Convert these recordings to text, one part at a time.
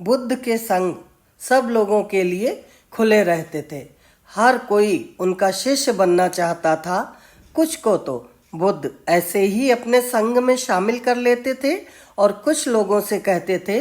बुद्ध के संग सब लोगों के लिए खुले रहते थे। हर कोई उनका शिष्य बनना चाहता था। कुछ को तो बुद्ध ऐसे ही अपने संग में शामिल कर लेते थे और कुछ लोगों से कहते थे,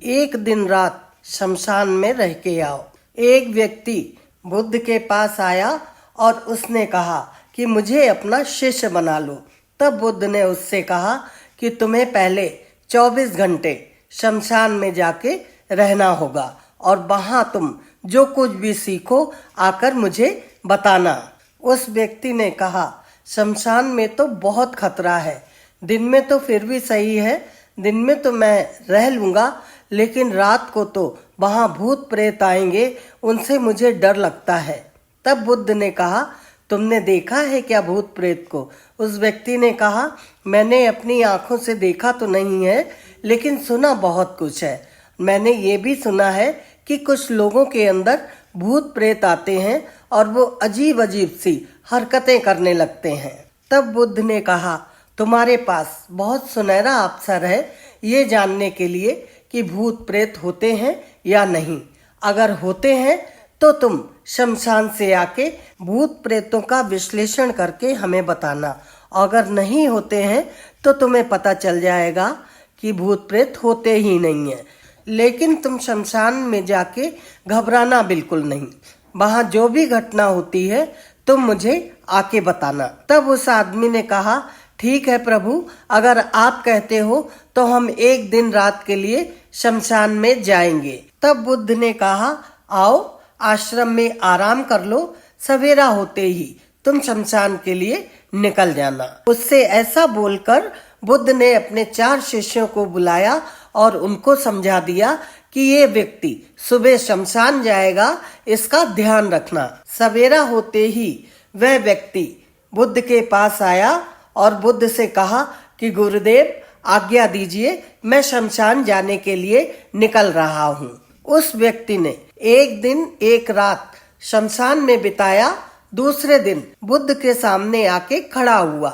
एक दिन रात शमशान में रह के आओ। एक व्यक्ति बुद्ध के पास आया और उसने कहा कि मुझे अपना शिष्य बना लो। तब बुद्ध ने उससे कहा कि तुम्हें पहले 24 घंटे शमशान में जाके रहना होगा और वहां तुम जो कुछ भी सीखो आकर मुझे बताना। उस व्यक्ति ने कहा, शमशान में तो बहुत खतरा है, दिन में तो फिर भी सही है, दिन में तो मैं रह लूंगा, लेकिन रात को तो वहां भूत प्रेत आएंगे, उनसे मुझे डर लगता है। तब बुद्ध ने कहा, तुमने देखा है क्या भूत प्रेत को? उस व्यक्ति ने कहा, मैंने अपनी आंखों से देखा तो नहीं है, लेकिन सुना बहुत कुछ है। मैंने ये भी सुना है कि कुछ लोगों के अंदर भूत प्रेत आते हैं और वो अजीब अजीब सी हरकतें करने लगते हैं। तब बुद्ध ने कहा, तुम्हारे पास बहुत सुनहरा अवसर है ये जानने के लिए कि भूत प्रेत होते हैं या नहीं। अगर होते हैं तो तुम शमशान से आके भूत प्रेतों का विश्लेषण करके हमें बताना। अगर नहीं होते हैं तो तुम्हें पता चल जाएगा कि भूत प्रेत होते ही नहीं है। लेकिन तुम शमशान में जाके घबराना बिल्कुल नहीं। वहां जो भी घटना होती है तुम मुझे आके बताना। तब उस आदमी ने कहा, ठीक है प्रभु, अगर आप कहते हो तो हम एक दिन रात के लिए शमशान में जाएंगे। तब बुद्ध ने कहा, आओ आश्रम में आराम कर लो, सवेरा होते ही तुम शमशान के लिए निकल जाना। उससे ऐसा बोलकर बुद्ध ने अपने 4 शिष्यों को बुलाया और उनको समझा दिया कि ये व्यक्ति सुबह शमशान जाएगा, इसका ध्यान रखना। सवेरा होते ही वह व्यक्ति बुद्ध के पास आया और बुद्ध से कहा कि गुरुदेव आज्ञा दीजिए, मैं शमशान जाने के लिए निकल रहा हूँ। उस व्यक्ति ने एक दिन एक रात शमशान में बिताया। दूसरे दिन बुद्ध के सामने आके खड़ा हुआ।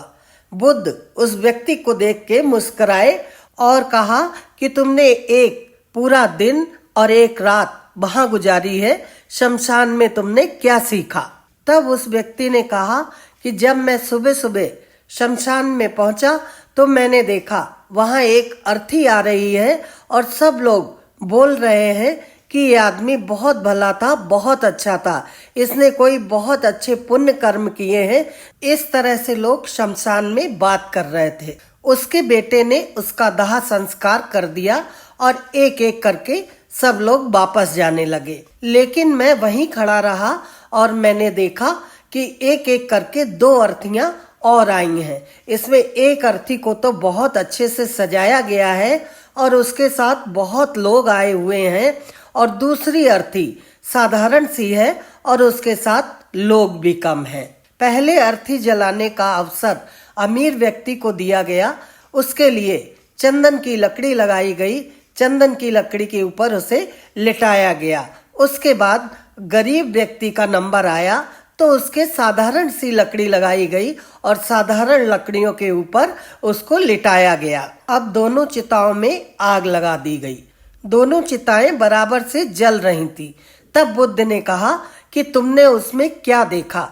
बुद्ध उस व्यक्ति को देख के मुस्कुराए और कहा कि तुमने एक पूरा दिन और एक रात वहां गुजारी है, शमशान में तुमने क्या सीखा? तब उस व्यक्ति ने कहा कि जब मैं सुबह सुबह शमशान में पहुंचा तो मैंने देखा वहां एक अर्थी आ रही है और सब लोग बोल रहे हैं कि ये आदमी बहुत भला था, बहुत अच्छा था, इसने कोई बहुत अच्छे पुण्य कर्म किए हैं। इस तरह से लोग शमशान में बात कर रहे थे। उसके बेटे ने उसका दाह संस्कार कर दिया और एक एक करके सब लोग वापस जाने लगे। लेकिन मैं वहीं खड़ा रहा और मैंने देखा कि एक एक करके 2 अर्थियां और आई हैं। इसमें एक अर्थी को तो बहुत अच्छे से सजाया गया है और उसके साथ बहुत लोग आए हुए हैं, और दूसरी अर्थी साधारण सी है और उसके साथ लोग भी कम हैं। पहले अर्थी जलाने का अवसर अमीर व्यक्ति को दिया गया। उसके लिए चंदन की लकड़ी लगाई गई। चंदन की लकड़ी के ऊपर उसे लिटाया गया। उसके बाद गरीब व्यक्ति का नंबर आया तो उसके साधारण सी लकड़ी लगाई गई और साधारण लकड़ियों के ऊपर उसको लिटाया गया। अब दोनों चिताओं में आग लगा दी गई। दोनों चिताएं बराबर से जल रही थी। तब बुद्ध ने कहा कि तुमने उसमें क्या देखा?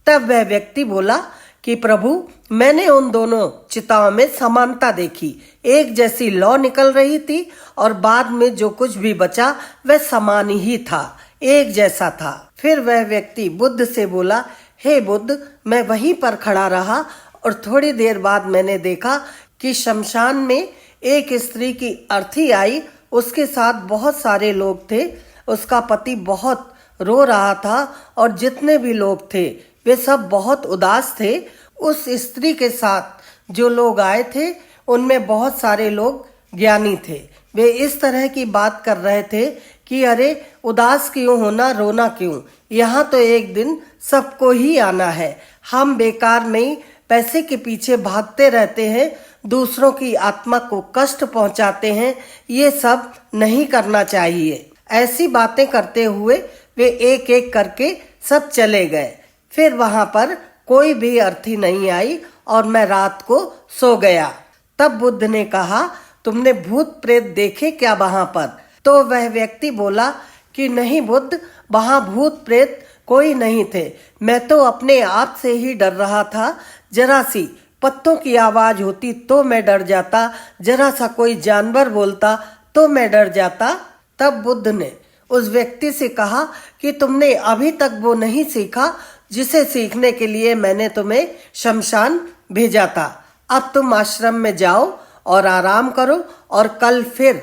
तब वह व्यक्ति बोला कि प्रभु, मैंने उन दोनों चिताओं में समानता देखी। एक जैसी लौ निकल रही थी और बाद में जो कुछ भी बचा वह समान ही था, एक जैसा था। फिर वह व्यक्ति बुद्ध से बोला, हे बुद्ध, मैं वहीं पर खड़ा रहा और थोड़ी देर बाद मैंने देखा कि शमशान में एक स्त्री की अर्थी आई। उसके साथ बहुत सारे लोग थे। उसका पति बहुत रो रहा था और जितने भी लोग थे वे सब बहुत उदास थे। उस स्त्री के साथ जो लोग आए थे उनमें बहुत सारे लोग ज्ञानी थे। वे इस तरह की बात कर रहे थे कि अरे उदास क्यों होना, रोना क्यों, यहाँ तो एक दिन सबको ही आना है। हम बेकार में पैसे के पीछे भागते रहते हैं, दूसरों की आत्मा को कष्ट पहुंचाते हैं, ये सब नहीं करना चाहिए। ऐसी बातें करते हुए वे एक एक करके सब चले गए। फिर वहां पर कोई भी अर्थी नहीं आई और मैं रात को सो गया। तब बुद्ध ने कहा, तुमने भूत प्रेत देखे क्या वहां पर? तो वह व्यक्ति बोला कि नहीं बुद्ध, वहां भूत प्रेत कोई नहीं थे। मैं तो अपने आप से ही डर रहा था। जरा सी पत्तों की आवाज होती तो मैं डर जाता, जरा सा कोई जानवर बोलता तो मैं डर जाता। तब बुद्ध ने उस व्यक्ति से कहा कि तुमने अभी तक वो नहीं सीखा जिसे सीखने के लिए मैंने तुम्हें शमशान भेजा था। अब तुम आश्रम में जाओ और आराम करो और कल फिर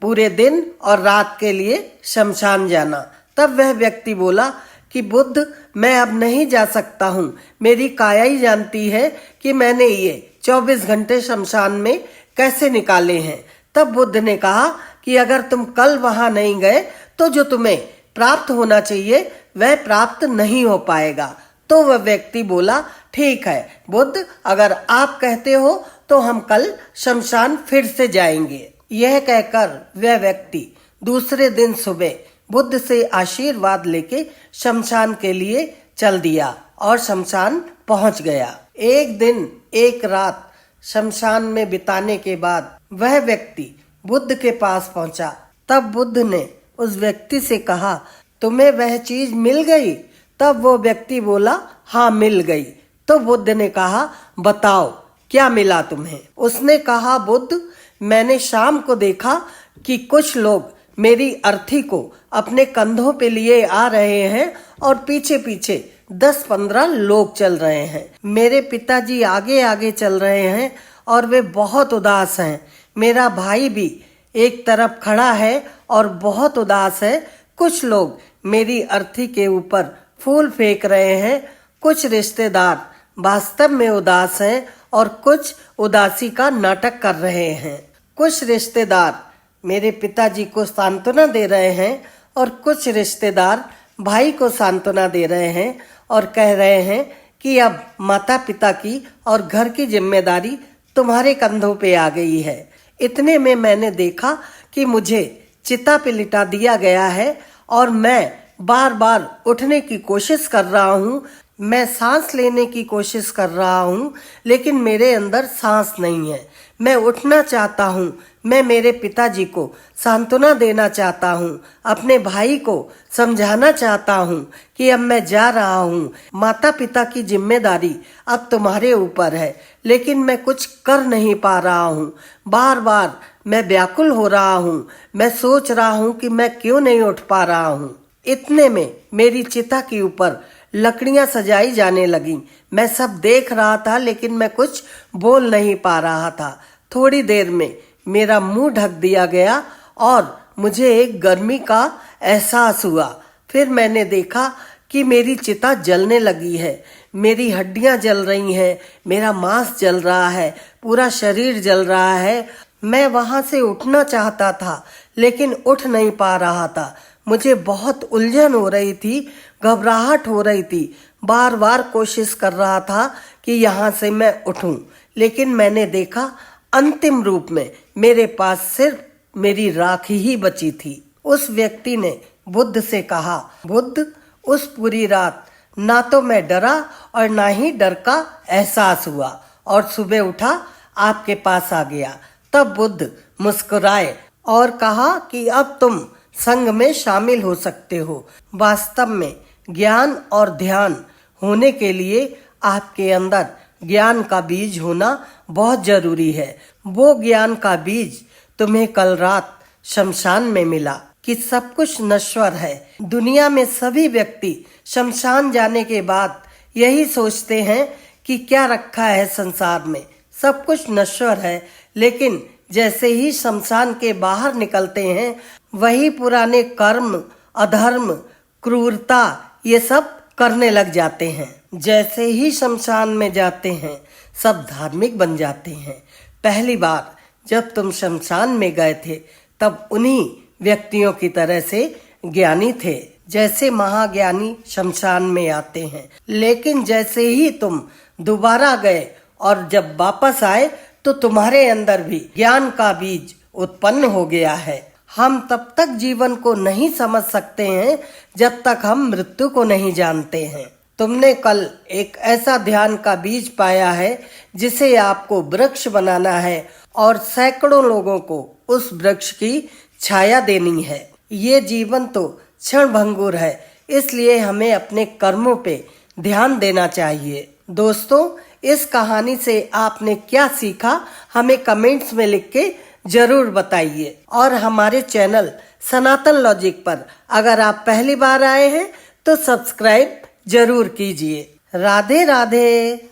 पूरे दिन और रात के लिए शमशान जाना। तब वह व्यक्ति बोला कि बुद्ध, मैं अब नहीं जा सकता हूँ। मेरी काया ही जानती है कि मैंने ये 24 घंटे शमशान में कैसे निकाले हैं। तब बुद्ध ने कहा कि अगर तुम कल वहां नहीं गए तो जो तुम्हें प्राप्त होना चाहिए वह प्राप्त नहीं हो पाएगा। तो वह व्यक्ति बोला, ठीक है बुद्ध, अगर आप कहते हो तो हम कल शमशान फिर से जाएंगे। यह कहकर वह व्यक्ति दूसरे दिन सुबह बुद्ध से आशीर्वाद लेके शमशान के लिए चल दिया और शमशान पहुंच गया। एक दिन एक रात शमशान में बिताने के बाद वह व्यक्ति बुद्ध के पास पहुंचा। तब बुद्ध ने उस व्यक्ति से कहा, तुम्हें वह चीज मिल गई? तब वो व्यक्ति बोला, हाँ मिल गई। तो बुद्ध ने कहा, बताओ क्या मिला तुम्हें? उसने कहा, बुद्ध, मैंने शाम को देखा कि कुछ लोग मेरी अर्थी को अपने कंधों पे लिए आ रहे हैं और पीछे पीछे 10-15 लोग चल रहे हैं। मेरे पिताजी आगे आगे चल रहे हैं और वे बहुत उदास हैं। मेरा भाई भी एक तरफ खड़ा है और बहुत उदास है। कुछ लोग मेरी अर्थी के ऊपर फूल फेंक रहे हैं। कुछ रिश्तेदार वास्तव में उदास हैं और कुछ उदासी का नाटक कर रहे हैं। कुछ रिश्तेदार मेरे पिताजी को सांत्वना दे रहे हैं और कुछ रिश्तेदार भाई को सांत्वना दे रहे हैं और कह रहे हैं कि अब माता पिता की और घर की जिम्मेदारी तुम्हारे कंधों पे आ गई है। इतने में मैंने देखा कि मुझे चिता पे लिटा दिया गया है और मैं बार बार उठने की कोशिश कर रहा हूँ। मैं सांस लेने की कोशिश कर रहा हूँ लेकिन मेरे अंदर सांस नहीं है। मैं उठना चाहता हूँ। मैं मेरे पिताजी को सांत्वना देना चाहता हूँ, अपने भाई को समझाना चाहता हूँ कि अब मैं जा रहा हूँ, माता पिता की जिम्मेदारी अब तुम्हारे ऊपर है, लेकिन मैं कुछ कर नहीं पा रहा हूँ। बार बार मैं व्याकुल हो रहा हूँ। मैं सोच रहा हूँ कि मैं क्यों नहीं उठ पा रहा हूँ। इतने में मेरी चिता के ऊपर लकड़ियां सजाई जाने लगी। मैं सब देख रहा था लेकिन मैं कुछ बोल नहीं पा रहा था। थोड़ी देर में मेरा मुंह ढक दिया गया और मुझे एक गर्मी का एहसास हुआ। फिर मैंने देखा कि मेरी चिता जलने लगी है। मेरी हड्डियां जल रही हैं, मेरा मांस जल रहा है, पूरा शरीर जल रहा है। मैं वहां से उठना चाहता था लेकिन उठ नहीं पा रहा था। मुझे बहुत उलझन हो रही थी, घबराहट हो रही थी। बार बार कोशिश कर रहा था कि यहाँ से मैं उठूं, लेकिन मैंने देखा अंतिम रूप में मेरे पास सिर्फ मेरी राख ही बची थी। उस व्यक्ति ने बुद्ध से कहा, बुद्ध, उस पूरी रात ना तो मैं डरा और ना ही डर का एहसास हुआ और सुबह उठा आपके पास आ गया। तब बुद्ध मुस्कुराए और कहा कि अब तुम संघ में शामिल हो सकते हो। वास्तव में ज्ञान और ध्यान होने के लिए आपके अंदर ज्ञान का बीज होना बहुत जरूरी है। वो ज्ञान का बीज तुम्हें कल रात शमशान में मिला कि सब कुछ नश्वर है। दुनिया में सभी व्यक्ति शमशान जाने के बाद यही सोचते हैं कि क्या रखा है संसार में, सब कुछ नश्वर है। लेकिन जैसे ही शमशान के बाहर निकलते हैं वही पुराने कर्म, अधर्म, क्रूरता ये सब करने लग जाते हैं। जैसे ही शमशान में जाते हैं सब धार्मिक बन जाते हैं। पहली बार जब तुम शमशान में गए थे तब उन्हीं व्यक्तियों की तरह से ज्ञानी थे जैसे महाज्ञानी शमशान में आते हैं। लेकिन जैसे ही तुम दोबारा गए और जब वापस आए तो तुम्हारे अंदर भी ज्ञान का बीज उत्पन्न हो गया है। हम तब तक जीवन को नहीं समझ सकते हैं जब तक हम मृत्यु को नहीं जानते हैं। तुमने कल एक ऐसा ध्यान का बीज पाया है जिसे आपको वृक्ष बनाना है और सैकड़ों लोगों को उस वृक्ष की छाया देनी है। ये जीवन तो क्षणभंगुर है, इसलिए हमें अपने कर्मों पे ध्यान देना चाहिए। दोस्तों, इस कहानी से आपने क्या सीखा हमें कमेंट्स में लिख के जरूर बताइए। और हमारे चैनल सनातन लॉजिक पर अगर आप पहली बार आए हैं तो सब्सक्राइब जरूर कीजिए। राधे राधे।